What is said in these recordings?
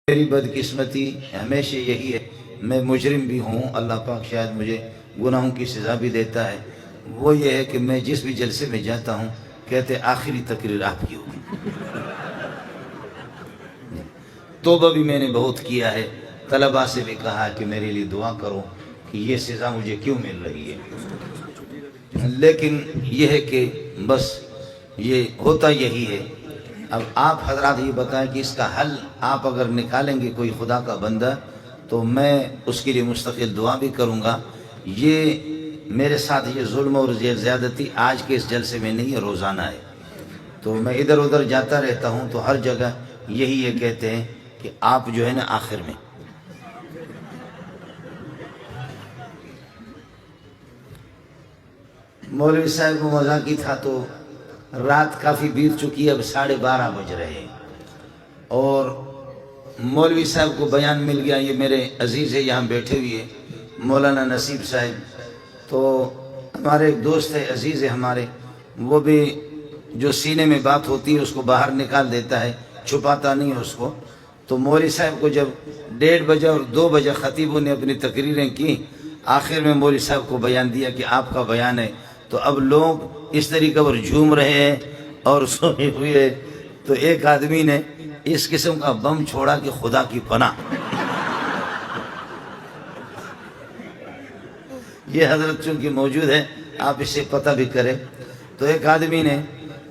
میری بدقسمتی ہمیشہ یہی ہے، میں مجرم بھی ہوں، اللہ پاک شاید مجھے گناہوں کی سزا بھی دیتا ہے۔ وہ یہ ہے کہ میں جس بھی جلسے میں جاتا ہوں کہتے آخری تقریر آپ کی ہوگی۔ توبہ بھی میں نے بہت کیا ہے، طلباء سے بھی کہا کہ میرے لیے دعا کرو کہ یہ سزا مجھے کیوں مل رہی ہے، لیکن یہ ہے کہ بس یہ ہوتا یہی ہے۔ اب آپ حضرات یہ بتائیں کہ اس کا حل آپ اگر نکالیں گے کوئی خدا کا بندہ تو میں اس کے لیے مستقل دعا بھی کروں گا۔ یہ میرے ساتھ یہ ظلم اور زیادتی آج کے اس جلسے میں نہیں ہے، روزانہ ہے۔ تو میں ادھر ادھر جاتا رہتا ہوں تو ہر جگہ یہی یہ کہتے ہیں کہ آپ جو ہے نا آخر میں مولوی صاحب کو مذاقی تھا تو رات کافی بیت چکی ہے، اب 12:30 بج رہے ہیں اور مولوی صاحب کو بیان مل گیا۔ یہ میرے عزیز ہے، یہاں بیٹھے ہوئے مولانا نصیب صاحب، تو ہمارے ایک دوست ہے، عزیز ہے ہمارے، وہ بھی جو سینے میں بات ہوتی ہے اس کو باہر نکال دیتا ہے، چھپاتا نہیں ہے اس کو۔ تو مولوی صاحب کو جب 1:30 بجے اور 2 بجے خطیبوں نے اپنی تقریریں کی، آخر میں مولوی صاحب کو بیان دیا کہ آپ کا بیان ہے، تو اب لوگ اس طریقے پر جھوم رہے ہیں اور سوئے ہوئے۔ تو ایک آدمی نے اس قسم کا بم چھوڑا کہ خدا کی پناہ، یہ حضرت چونکہ موجود ہے آپ اسے پتہ بھی کریں۔ تو ایک آدمی نے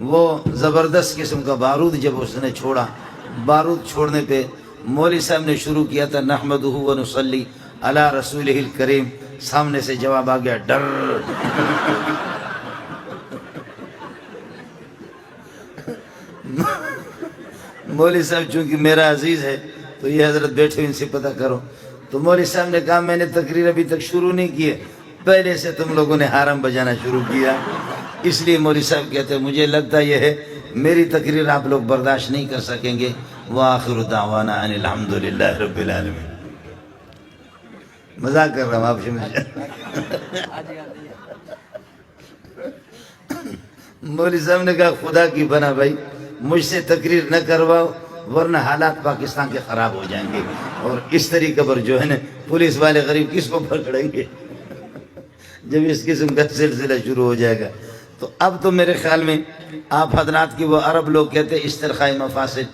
وہ زبردست قسم کا بارود جب اس نے چھوڑا، بارود چھوڑنے پہ مولوی صاحب نے شروع کیا تھا نحمدہ و نصلی علی رسولہ الکریم، سامنے سے جواب آ گیا ڈر۔ مولوی صاحب چونکہ میرا عزیز ہے تو یہ حضرت بیٹھے ان سے پتہ کرو۔ تو مولوی صاحب نے کہا میں نے تقریر ابھی تک شروع نہیں کی ہے، پہلے سے تم لوگوں نے حرم بجانا شروع کیا، اس لیے مولوی صاحب کہتے ہیں مجھے لگتا یہ ہے میری تقریر آپ لوگ برداشت نہیں کر سکیں گے۔ وآخر دعوانا ان الحمدللہ رب العالمین۔ مذاق کر رہا ہوں آپ سے مجھے۔ مولوی صاحب نے کہا خدا کی بنا بھائی مجھ سے تقریر نہ کرواؤ ورنہ حالات پاکستان کے خراب ہو جائیں گے، اور اس طریقے پر جو ہے نا پولیس والے غریب کس کو پکڑیں گے جب اس قسم کا سلسلہ شروع ہو جائے گا۔ تو اب تو میرے خیال میں آپ حضرات کی وہ عرب لوگ کہتے ہیں استرخاء مفاسد،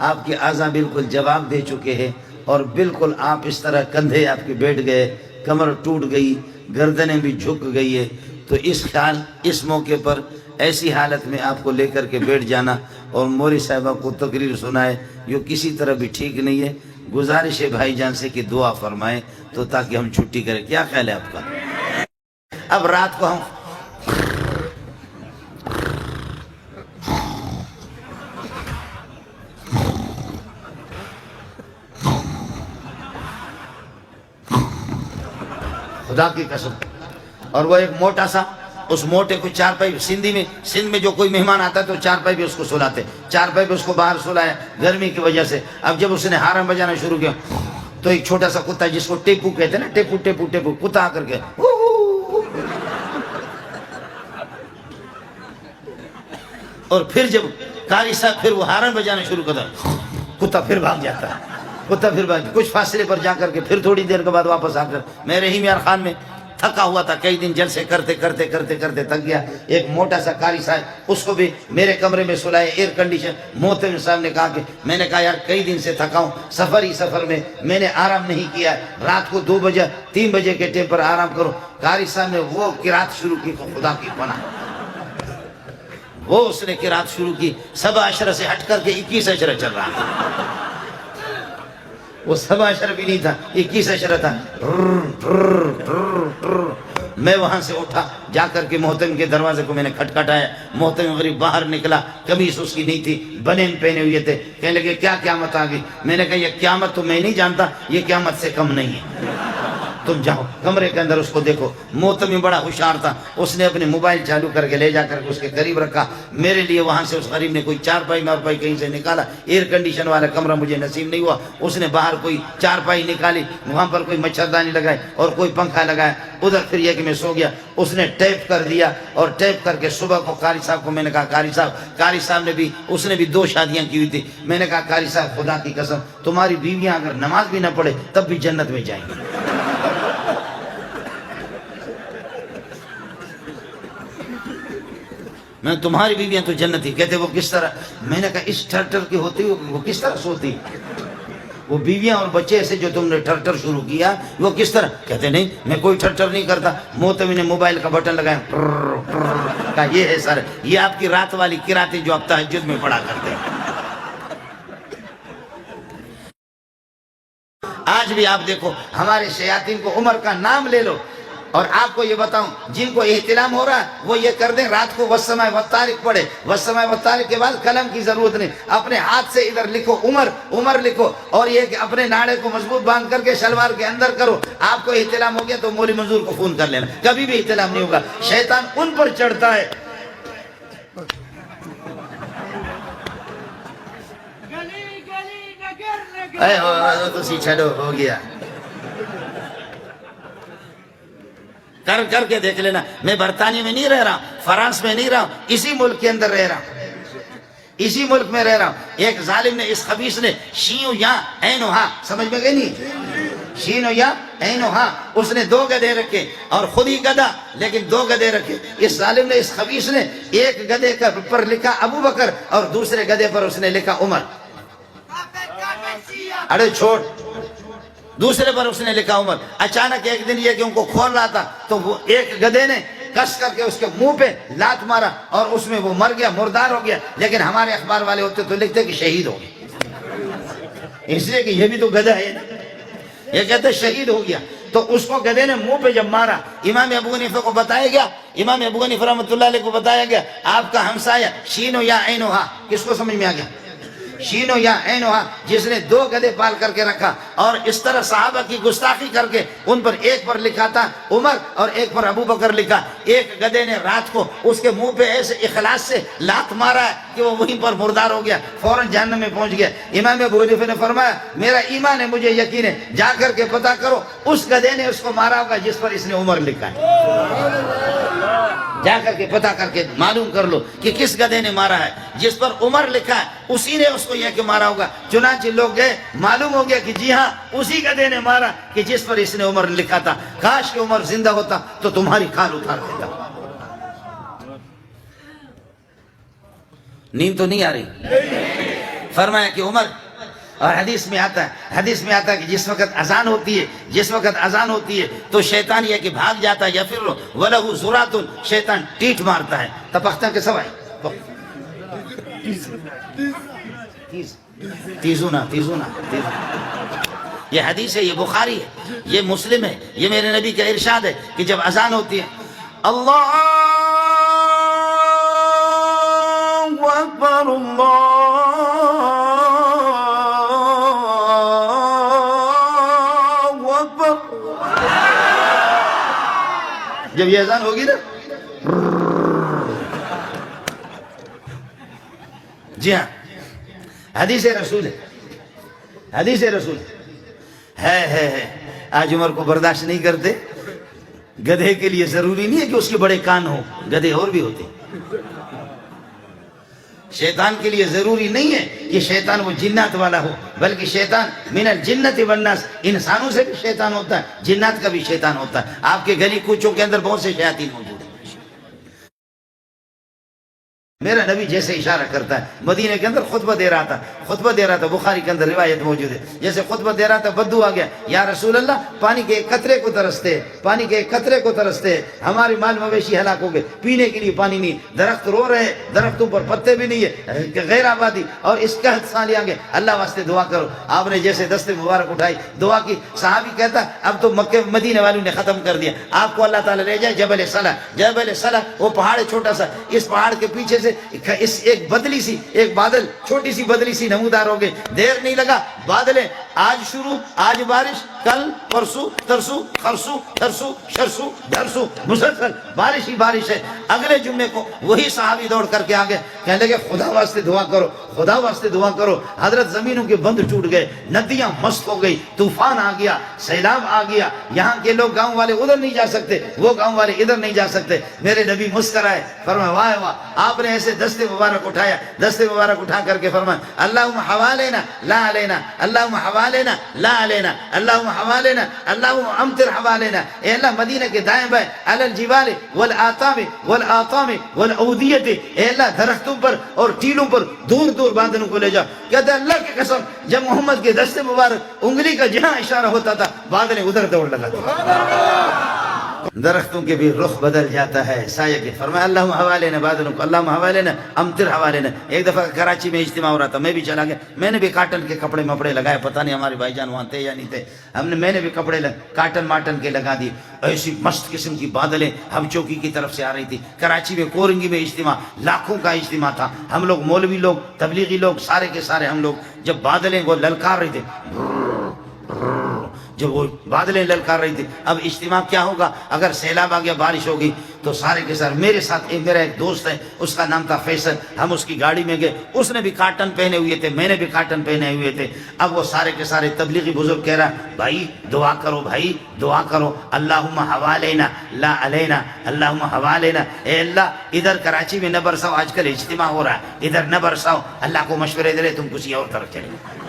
آپ کی اعضاء بالکل جواب دے چکے ہیں، اور بالکل آپ اس طرح کندھے آپ کے بیٹھ گئے، کمر ٹوٹ گئی، گردنیں بھی جھک گئی ہے۔ تو اس موقع پر ایسی حالت میں آپ کو لے کر کے بیٹھ جانا اور مولوی صاحبہ کو تقریر سنائے یہ کسی طرح بھی ٹھیک نہیں ہے۔ گزارش ہے بھائی جان سے کہ دعا فرمائیں تو تاکہ ہم چھٹی کریں۔ کیا خیال ہے آپ کا؟ اب رات کو ہم خدا کی قسم، اور وہ ایک موٹا سا، اس موٹے کو چارپائی، سندھ میں جو کوئی مہمان آتا ہے تو چارپائی بھی اس کو سلاتے، چارپائی بھی اس کو باہر سلایا گرمی کی وجہ سے۔ اب جب اس نے حرم بجانا شروع کیا تو ایک چھوٹا سا کتا جس کو ٹیپو کہتے ہیں نا، ٹیپو ٹیپو ٹیپو، کتا آ کر کے اور پھر جب قاری صاحب پھر وہ حرم بجانا شروع کرتا کتا پھر بھاگ جاتا ہے، کتا پھر بھاگ کچھ فاصلے پر جا کر کے پھر تھوڑی دیر کے بعد واپس آ کر میں رحیم یار خان میں تھکا ہوا تھا، کئی دن جلسے کرتے کرتے کرتے کرتے تھک گیا۔ ایک موٹا سا قاری صاحب اس کو بھی میرے کمرے میں سلائے، ایئر کنڈیشن۔ محترم صاحب نے کہا کہ میں نے کہا یار کئی دن سے تھکا ہوں، سفر میں میں نے آرام نہیں کیا، رات کو 2 بجے 3 بجے کے ٹائم پر آرام کرو۔ قاری صاحب نے وہ قرات شروع کی، خدا کی پناہ وہ اس نے قرات شروع کی، 17 سے ہٹ کر کے 21 چل رہا تھا، وہ 17 بھی نہیں تھا، 21 تھا۔ میں وہاں سے اٹھا جا کر کے محترم کے دروازے کو میں نے کھٹکھٹایا، محترم غریب باہر نکلا، قمیص اس کی نہیں تھی، بنین پہنے ہوئے تھے، کہنے لگے کیا قیامت آ گئی؟ میں نے کہا یہ قیامت تو میں نہیں جانتا، یہ قیامت سے کم نہیں ہے۔ تم جاؤ کمرے کے اندر اس کو دیکھو۔ محتمی بڑا ہوشیار تھا، اس نے اپنے موبائل چالو کر کے لے جا کر کے اس کے قریب رکھا۔ میرے لیے وہاں سے اس غریب نے کوئی چارپائی مارپائی کہیں سے نکالا، ایئر کنڈیشن والا کمرہ مجھے نصیب نہیں ہوا، اس نے باہر کوئی چارپائی نکالی، وہاں پر کوئی مچھردانی لگائی اور کوئی پنکھا لگایا، ادھر پھر یہ کہ میں سو گیا۔ اس نے ٹیپ کر دیا اور ٹیپ کر کے صبح کو قاری صاحب کو میں نے کہا قاری صاحب نے بھی، اس نے بھی 2 شادیاں کی ہوئی تھی، میں نے کہا قاری صاحب خدا کی قسم تمہاری بیویاں اگر نماز بھی نہ پڑھے تب بھی جنت میں جائیں گی۔ میں تمہاری بیویاں تو جنتی۔ کہتے وہ کس طرح؟ میں نے کہا اس ٹھر کی ہوتی وہ کس طرح سوتی؟ وہ بیویاں اور بچے ایسے جو تم نے ٹھر شروع کیا وہ کس طرح؟ کہتے نہیں میں کوئی ٹھر نہیں کرتا۔ محتمی نے موبائل کا بٹن لگایا، کہا یہ ہے سر، یہ آپ کی رات والی قراتیں جو آپ تہجد میں پڑھا کرتے ہیں۔ آج بھی آپ دیکھو ہمارے شیاطین کو عمر کا نام لے لو، اور آپ کو یہ بتاؤں جن کو احتلام ہو رہا ہے وہ یہ کر دیں رات کو والسماء والطارق پڑھے، والسماء والطارق کے بعد قلم کی ضرورت نہیں، اپنے ہاتھ سے ادھر لکھو عمر لکھو، اور یہ کہ اپنے ناڑے کو مضبوط باندھ کر کے شلوار کے اندر کرو۔ آپ کو احتلام ہو گیا تو مولوی منظور کو فون کر لینا، کبھی بھی احتلام نہیں ہوگا، شیطان ان پر چڑھتا ہے۔ تو چھڑو ہو گیا، کر کے دیکھ لینا۔ میں برطانیہ میں نہیں رہ رہا، فرانس میں نہیں رہا، اسی ملک کے اندر رہ رہا ہوں، اسی ملک میں رہ رہا ہوں۔ ایک ظالم نے، اس خبیث نے، شین یا عین ہا، سمجھ میں گئی نہیں؟ شین یا عین ہا، اس نے 2 گدھے رکھے اور خود ہی گدھا لیکن 2 گدھے رکھے۔ اس ظالم نے، اس خبیث نے ایک گدھے پر لکھا ابو بکر اور دوسرے گدھے پر اس نے لکھا عمر۔ اڑے چھوڑ، دوسرے پر اس نے لکھا عمر۔ اچانک ایک دن یہ کہ ان کو کھول رہا تھا تو وہ ایک گدھے نے کس کر کے اس کے منہ پہ لات مارا اور اس میں وہ مر گیا، مردار ہو گیا۔ لیکن ہمارے اخبار والے ہوتے تو لکھتے کہ شہید ہو گیا، اس لیے کہ یہ بھی تو گدھا ہے نا، یہ کہتے شہید ہو گیا۔ تو اس کو گدھے نے منہ پہ جب مارا، امام ابو حنیفہ کو بتایا گیا، امام ابو حنیفہ رحمۃ اللہ علیہ کو بتایا گیا آپ کا ہمسایہ شین یا عین ہا، کس کو سمجھ میں آ گیا؟ شینو یا عینو ہا، جس نے 2 گدھے پال کر کے رکھا اور اس طرح صحابہ کی گستاخی کر کے ان پر ایک پر لکھا تھا عمر اور ایک پر ابو بکر لکھا۔ ایک گدھے نے رات کو اس کے منہ پہ ایسے اخلاص سے لات مارا ہے کہ وہ وہیں پر مردار ہو گیا، فوراً جہنم میں پہنچ گیا۔ امام ابو حنیفہ نے فرمایا میرا ایمان ہے، مجھے یقین ہے، جا کر کے پتہ کرو اس گدھے نے اس کو مارا ہوگا جس پر اس نے عمر لکھا ہے۔ جا کر کے پتہ کر کے معلوم کر لو کہ کس گدھے نے مارا ہے، جس پر عمر لکھا ہے اسی نے اس کو یہ کہ مارا ہوگا۔ چنانچہ لوگ گئے، معلوم ہو گیا کہ جی ہاں اسی گدھے نے مارا کہ جس پر اس نے عمر لکھا تھا۔ کاش کہ عمر زندہ ہوتا تو تمہاری کھال اتار دیتا۔ نیند تو نہیں آ رہی؟ فرمایا کہ عمر، اور حدیث میں آتا ہے کہ جس وقت اذان ہوتی ہے تو شیطان یہ کہ بھاگ جاتا ہے یا پھر وَلَهُ زُرَاتٌ، شیطان ٹیٹ مارتا ہے۔ تپختہ کے سوائے تیزونا، یہ حدیث ہے، یہ بخاری ہے، یہ مسلم ہے، یہ میرے نبی کا ارشاد ہے کہ جب اذان ہوتی ہے اللہ اکبر جب یہ اذان ہوگی نا، جی ہاں حدیث رسول ہے۔ آج عمر کو برداشت نہیں کرتے۔ گدھے کے لیے ضروری نہیں ہے کہ اس کے بڑے کان ہوں، گدھے اور بھی ہوتے۔ شیطان کے لیے ضروری نہیں ہے کہ شیطان وہ جنات والا ہو، بلکہ شیطان من الجنت والناس، انسانوں سے بھی شیطان ہوتا ہے، جنات کا بھی شیطان ہوتا ہے۔ آپ کے گلی کوچوں کے اندر بہت سے شیاطین موجود ہیں۔ میرا نبی جیسے اشارہ کرتا ہے، مدینہ کے اندر خطبہ دے رہا تھا، بخاری کے اندر روایت موجود ہے، جیسے خطبہ دے رہا تھا بدو آ گیا، یا رسول اللہ پانی کے ایک قطرے کو ترستے، ہمارے مال مویشی ہلاک ہو گئے، پینے کے لیے پانی نہیں، درخت رو رہے، درختوں پر پتے بھی نہیں ہے، غیر آبادی، اور اس قحط سالی آگے، اللہ واسطے دعا کرو۔ آپ نے جیسے دست مبارک اٹھائی، دعا کی، صحابی کہتا اب تو مکہ مدینہ والوں نے ختم کر دیا، آپ کو اللہ تعالیٰ لے جائے جبل صلح، وہ پہاڑ ہے چھوٹا سا، اس پہاڑ کے پیچھے سے ایک بادل چھوٹی سی بدلی سی نمودار ہو گئے، دیر نہیں لگا، بادلیں آج شروع، آج بارش، کل پرسو ترسو خرسو ترسو شرسو دھرسو، مسلسل بارش ہی بارش ہے۔ اگلے جمعے کو وہی صحابی دوڑ کر کے آگے کہنے لگے خدا واسطے دعا کرو، خدا واسطے دعا کرو۔ حضرت زمینوں کے بند ٹوٹ گئے، ندیاں مست ہو گئی، طوفان آ گیا، سیلاب آ گیا، یہاں کے لوگ گاؤں والے ادھر نہیں جا سکتے، وہ گاؤں والے ادھر نہیں جا سکتے۔ میرے نبی مسکرائے، فرمایا واہ واہ، آپ نے ایسے دستے مبارک اٹھایا، دستے مبارک اٹھا کر کے فرمایا اللہم حوالینا لا علینا، اللہم حوالینا لا علینا، اللہم حوالینا، اللہم امطر حوالینا۔ اے اللہ مدینہ کے دائیں بائیں علی الجبال والآتام والآطام والعودیت، اے اللہ درختوں پر اور ٹیلوں پر دور دور بادلوں کو لے جا۔ کہتے ہیں اللہ کی قسم جب محمد کے دستے مبارک انگلی کا جہاں اشارہ ہوتا تھا بادلیں ادھر دوڑ لگاتے، درختوں کے بھی رخ بدل جاتا ہے سایہ کے۔ فرمایا اللہم حوالینا بادلوں کو، اللہم حوالینا امطر حوالینا۔ ایک دفعہ کراچی میں اجتماع ہو رہا تھا، میں بھی چلا گیا، میں نے بھی کاٹن کے کپڑے مپڑے لگائے، پتہ نہیں ہمارے بھائی جان وہاں تھے یا نہیں تھے، میں نے بھی کپڑے کاٹن ماٹن کے لگا دیے۔ ایسی مست قسم کی بادلیں ہم چوکی کی طرف سے آ رہی تھی۔ کراچی میں کورنگی میں اجتماع، لاکھوں کا اجتماع تھا، ہم لوگ مولوی لوگ تبلیغی لوگ سارے کے سارے ہم لوگ جب بادلیں وہ للکار رہی تھے، جب وہ بادلیں للکار رہی تھی، اب اجتماع کیا ہوگا اگر سیلاب آ گیا، بارش ہوگی تو سارے کے سارے میرے ساتھ میرا ایک دوست ہے، اس کا نام تھا فیصل، ہم اس کی گاڑی میں گئے، اس نے بھی کاٹن پہنے ہوئے تھے، میں نے بھی کاٹن پہنے ہوئے تھے۔ اب وہ سارے کے سارے تبلیغی بزرگ کہہ رہا بھائی دعا کرو، بھائی دعا کرو، اللہم حوالینا لا علینا، اللہم حوالینا، اے اللہ ادھر کراچی میں نہ برساؤ، آج کل اجتماع ہو رہا ہے ادھر نہ برساؤ، اللہ کو مشورے دے تم کسی اور طرف چلے۔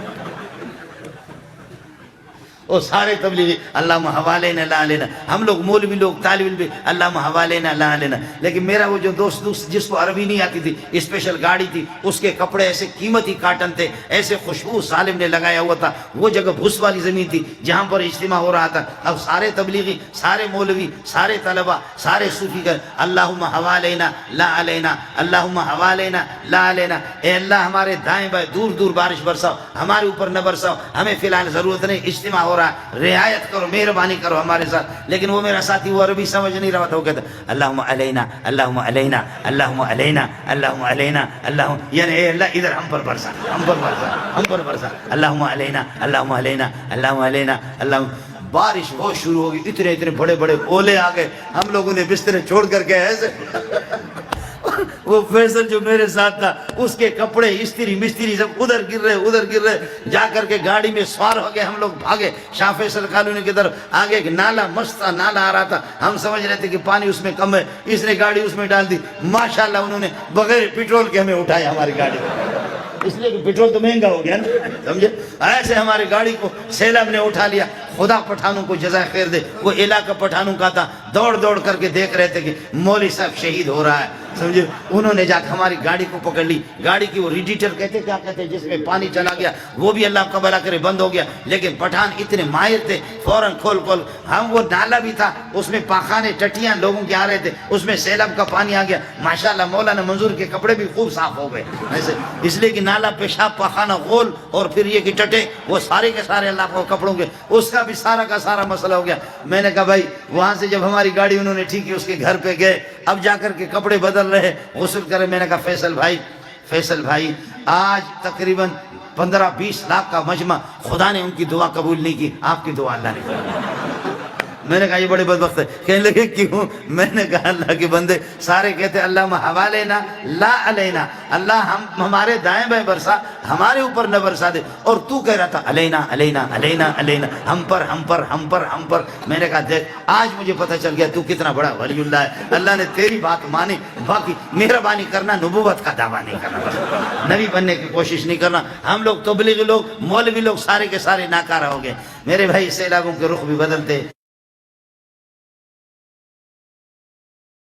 وہ سارے تبلیغی اللہم حوالینا لا علینا، ہم لوگ مولوی لوگ طالب علم بھی اللہم حوالینا لا علینا۔ لیکن میرا وہ جو دوست جس کو عربی نہیں آتی تھی، اسپیشل گاڑی تھی، اس کے کپڑے ایسے قیمتی کاٹن تھے، ایسے خوشبو سالم نے لگایا ہوا تھا، وہ جگہ بھوس والی زمین تھی جہاں پر اجتماع ہو رہا تھا۔ اب سارے تبلیغی، سارے مولوی، سارے طلبہ، سارے صوفی کر اللہم حوالینا لا علینا، اللہم حوالینا لا علینا، اے اللہ ہمارے دائیں بائیں دور دور بارش برساؤ، ہمارے اوپر نہ برساؤ، ہمیں فی الحال ضرورت نہیں، اجتماع ہو رہا ہے، رعایت کرو، مہربانی کرو ہمارے ساتھ۔ لیکن وہ میرا ساتھی وہ عربی سمجھ نہیں رہا تھا، وہ کہتا اللہم علینا اللہم علینا اللہم علینا اللہم علینا، اللہم یعنی اے اللہ ادھر ہم پر برسا، ہم پر برسا، ہم پر برسا، اللہم علینا اللہم علینا اللہم علینا اللہم۔ بارش بہت شروع ہوگی، اتنے اتنے بڑے بڑے اولے آ گئے، ہم لوگوں نے بسترے چھوڑ کر کے ایسے وہ فیصل جو میرے ساتھ تھا اس کے کپڑے استری مستری سب ادھر گر رہے، جا کر کے گاڑی میں سوار ہو گئے، ہم لوگ بھاگے شاہ فیصل کالونی کی طرف۔ آگے ایک نالا مست تھا، نالا آ رہا تھا، ہم سمجھ رہے تھے کہ پانی اس میں کم ہے، اس نے گاڑی اس میں ڈال دی، ماشاءاللہ انہوں نے بغیر پیٹرول کے ہمیں اٹھایا ہماری گاڑی میں، اس لیے کہ پیٹرول تو مہنگا ہو گیا نا، سمجھے؟ ایسے ہماری گاڑی کو سیلاب نے اٹھا لیا۔ خدا پٹھانوں کو جزائے خیر دے، وہ علاقہ پٹھانوں کا تھا، دوڑ دوڑ کر کے دیکھ رہے تھے کہ مولوی صاحب شہید ہو رہا ہے، سمجھے؟ انہوں نے جا کے ہماری گاڑی کو پکڑ لی، گاڑی کی وہ ریڈیٹر کہتے کیا کہتے جس میں پانی چلا گیا، وہ بھی اللہ کا بھلا کرے بند ہو گیا۔ لیکن پٹھان اتنے ماہر تھے، فوراً کھول ہم وہ نالا بھی تھا، اس میں پاخانے ٹٹیاں لوگوں کے آ رہے تھے، اس میں سیلاب کا پانی آ گیا۔ ماشاءاللہ مولانا منظور کے کپڑے بھی خوب صاف ہو گئے، ایسے اس لیے کہ نالا پیشاب پاخانہ غول اور پھر یہ کہ ٹٹے وہ سارے کے سارے اللہ کو کپڑوں کے، اس کا بھی سارا کا سارا مسئلہ ہو گیا۔ میں نے کہا بھائی وہاں سے جب ہماری گاڑی انہوں نے ٹھیک کی، اس کے گھر پہ گئے، اب جا کر کے کپڑے بدل رہے، غسل کرے۔ میں نے کہا فیصل بھائی آج تقریباً 15-20 لاکھ کا مجمع، خدا نے ان کی دعا قبول نہیں کی، آپ کی دعا اللہ نے قبول۔ میں نے کہا یہ بڑے بدبخت ہے، کہنے لگے کیوں؟ میں نے کہا اللہ کے بندے سارے کہتے اللہم حوالینا لا علینا، اللہ ہمارے دائیں بائیں برسا، ہمارے اوپر نہ برسا دے، اور تو کہہ رہا تھا علینا علینا علینا علینا، ہم پر ہم پر ہم پر ہم پر۔ میں نے کہا دیکھ آج مجھے پتہ چل گیا تو کتنا بڑا ولی اللہ ہے، اللہ نے تیری بات مانی، باقی مہربانی کرنا، نبوت کا دعویٰ نہیں کرنا، نبی بننے کی کوشش نہیں کرنا۔ ہم لوگ تبلیغی لوگ مولوی لوگ سارے کے سارے ناکارہ ہو گئے۔ میرے بھائی سیلابوں کے رخ بھی بدلتے